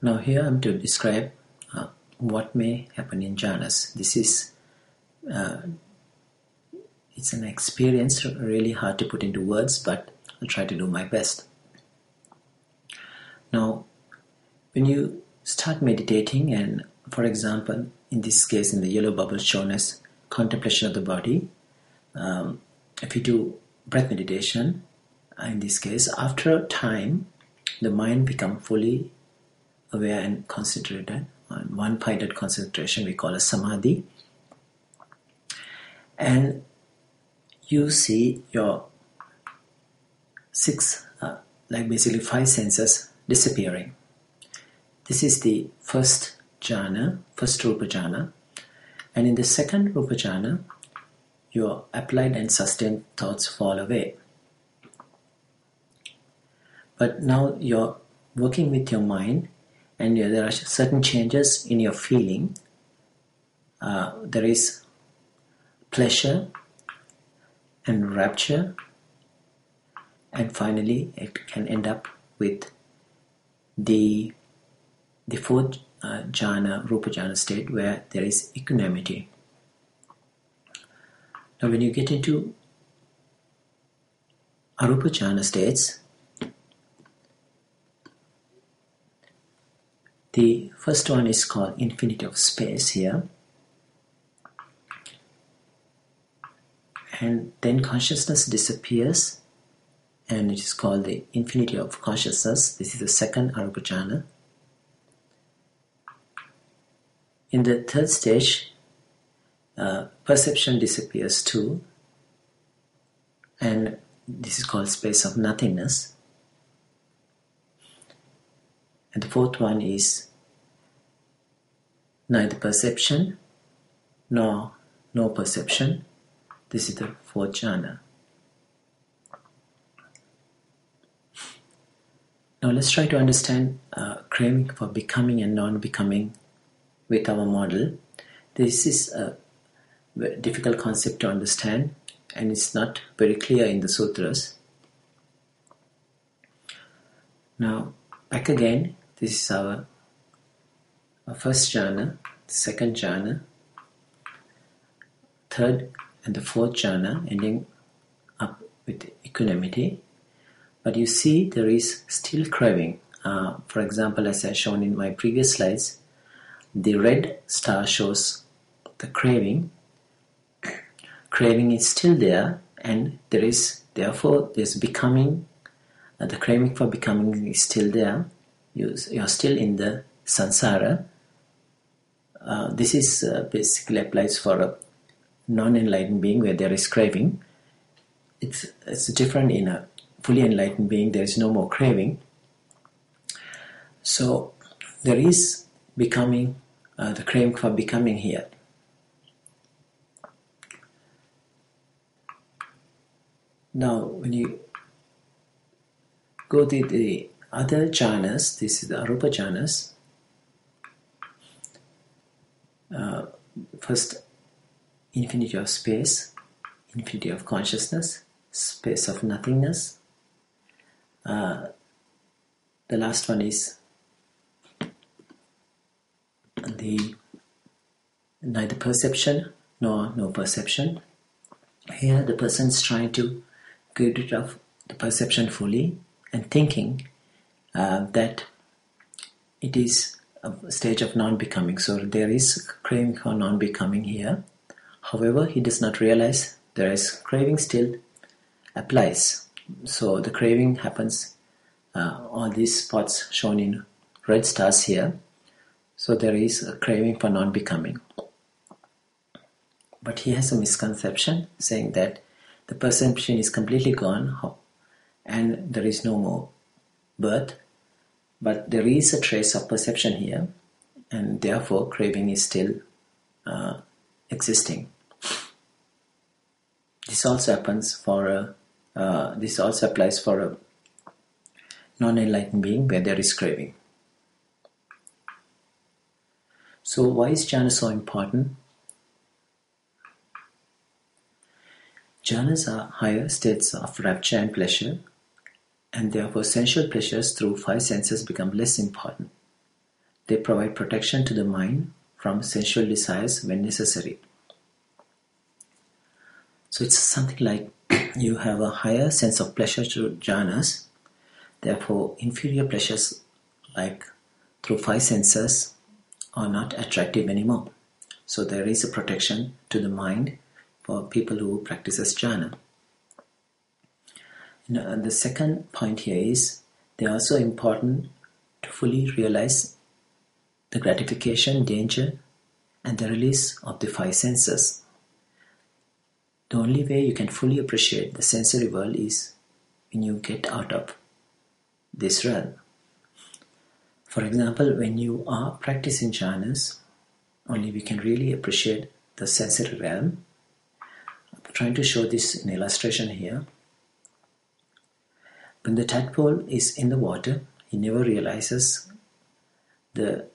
Now here I'm to describe what may happen in jhanas. This is it's an experience really hard to put into words, but I'll try to do my best. Now, when you start meditating, and for example, in this case, in the yellow bubble shown as contemplation of the body, if you do breath meditation, in this case, after a time, the mind becomes fully aware and concentrated on one-pointed concentration we call a samadhi, and you see your basically five senses disappearing. This is the first jhana, first rupa jhana, and in the second rupa jhana, your applied and sustained thoughts fall away. But now you're working with your mind, and there are certain changes in your feeling. There is pleasure and rapture, and finally it can end up with the fourth jhana, rupa jhana state, where there is equanimity. Now when you get into arupa jhana states, the first one is called infinity of space here, and then consciousness disappears, and it is called the infinity of consciousness. This is the second arupa jhana. In the third stage, perception disappears too, and this is called space of nothingness. And the fourth one is neither perception nor no perception. This is the fourth jhana. Now let's try to understand craving for becoming and non-becoming with our model. This is a very difficult concept to understand, and it's not very clear in the sutras. Now back again, this is our first jhana, second jhana, third and the fourth jhana, ending up with equanimity. But you see there is still craving. For example, as I shown in my previous slides, the red star shows the craving. Craving is still there, and there's becoming. The craving for becoming is still there. You're still in the samsara. This is basically applies for a non-enlightened being where there is craving. It's different in a fully enlightened being. There is no more craving. So there is becoming, the craving for becoming here. Now when you go to the other jhanas, this is the arupa jhanas. First, infinity of space, infinity of consciousness, space of nothingness. The last one is the neither perception nor no perception. Here the person is trying to get rid of the perception fully and thinking that it is a stage of non-becoming. So there is craving for non-becoming here. However, he does not realize there is craving still applies. So the craving happens, all these spots shown in red stars here. So there is a craving for non-becoming. But he has a misconception saying that the perception is completely gone and there is no more birth. But there is a trace of perception here, and therefore craving is still existing. This also applies for a non-enlightened being where there is craving. So why is jhana so important? Jhanas are higher states of rapture and pleasure, and therefore sensual pleasures through five senses become less important. They provide protection to the mind from sensual desires when necessary. So it's something like you have a higher sense of pleasure through jhanas. Therefore, inferior pleasures like through five senses are not attractive anymore. So there is a protection to the mind for people who practices jhana. And the second point here is they are also important to fully realize the gratification, danger, and the release of the five senses. The only way you can fully appreciate the sensory world is when you get out of this realm. For example, when you are practicing jhanas, only we can really appreciate the sensory realm. I'm trying to show this in illustration here. When the tadpole is in the water, he never realizes the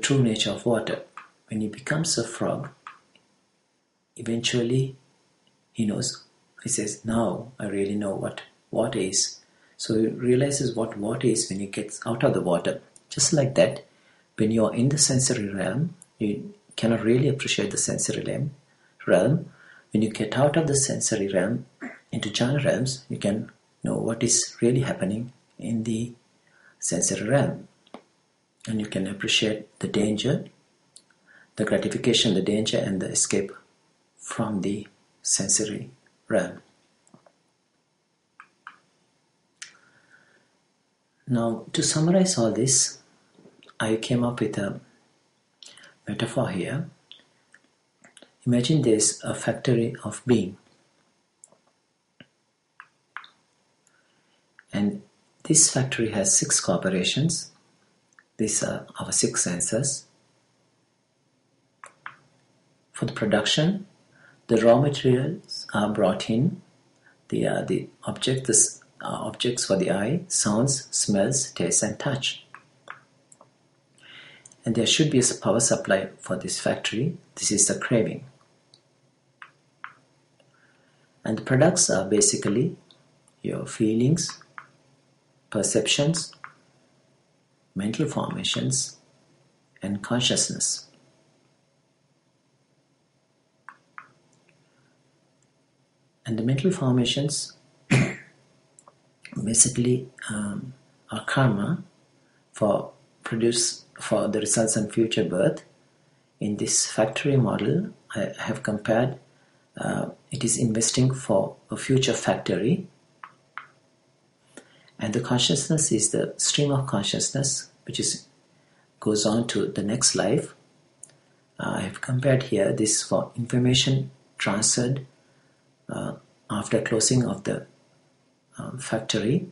true nature of water. When he becomes a frog, eventually he knows, he says, now I really know what water is. So he realizes what water is when he gets out of the water. Just like that, when you are in the sensory realm, you cannot really appreciate the sensory realm. When you get out of the sensory realm into jhana realms, you can know what is really happening in the sensory realm. And you can appreciate the danger, the gratification, the danger, and the escape from the sensory realm. Now, to summarize all this, I came up with a metaphor here. Imagine there's a factory of being. And this factory has 6 corporations. These are our 6 senses. For the production, the raw materials are brought in. They are the objects for the eye, sounds, smells, taste, and touch. And there should be a power supply for this factory. This is the craving. And the products are basically your feelings, perceptions, mental formations, and consciousness. And the mental formations basically are karma for the results in future birth. In this factory model, I have compared it is investing for a future factory, and the consciousness is the stream of consciousness which goes on to the next life. I have compared here this for information transferred after closing of the factory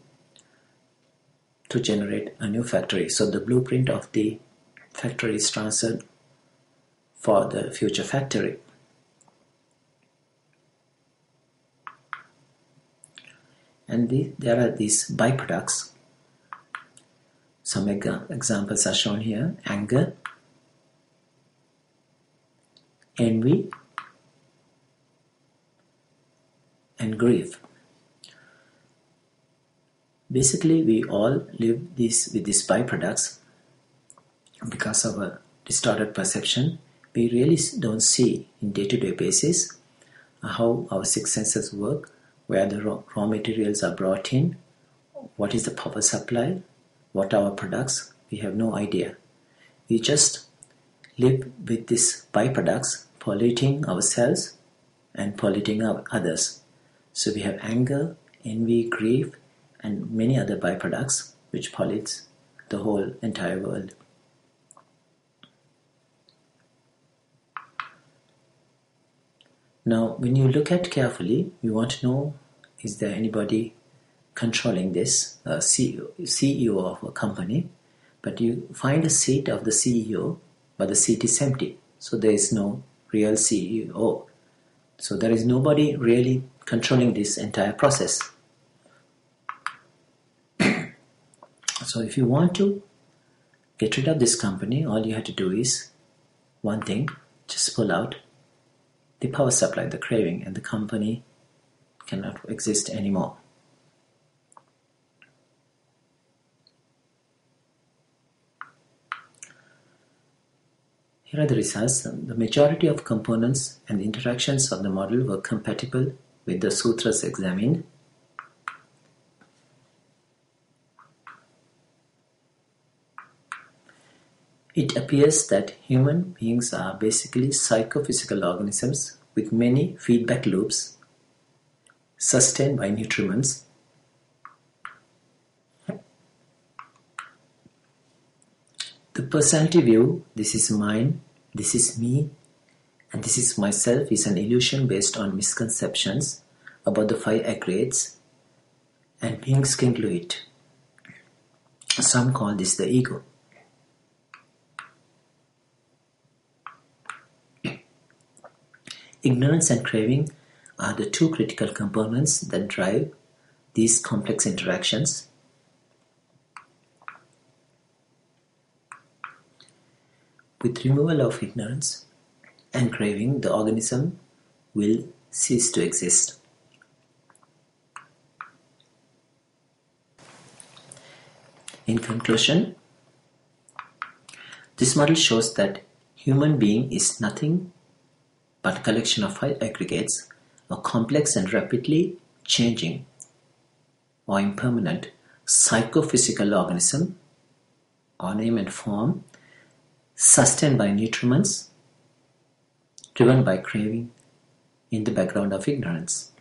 to generate a new factory. So the blueprint of the factory is transferred for the future factory. And there are these byproducts. Some examples are shown here: anger, envy, and grief. Basically, we all live with these byproducts because of a distorted perception. We really don't see in day-to-day basis how our 6 senses work, where the raw materials are brought in, what is the power supply, what are our products. We have no idea. We just live with these byproducts, polluting ourselves and polluting others. So we have anger, envy, grief, and many other byproducts which pollutes the whole entire world. Now, when you look at carefully, you want to know, is there anybody controlling this, CEO of a company? But you find a seat of the CEO, but the seat is empty. So there is no real CEO. So there is nobody really controlling this entire process. So if you want to get rid of this company, all you have to do is one thing: just pull out the power supply, the craving, and the company cannot exist anymore. Here are the results. The majority of components and interactions of the model were compatible with the sutras examined. It appears that human beings are basically psychophysical organisms with many feedback loops sustained by nutriments. The personality view, this is mine, this is me, and this is myself, is an illusion based on misconceptions about the five aggregates, and beings cling to it. Some call this the ego. Ignorance and craving are the two critical components that drive these complex interactions. With removal of ignorance and craving, the organism will cease to exist. In conclusion, this model shows that human being is nothing but a collection of five aggregates, a complex and rapidly changing or impermanent psychophysical organism, or name and form, sustained by nutriments, driven by craving in the background of ignorance.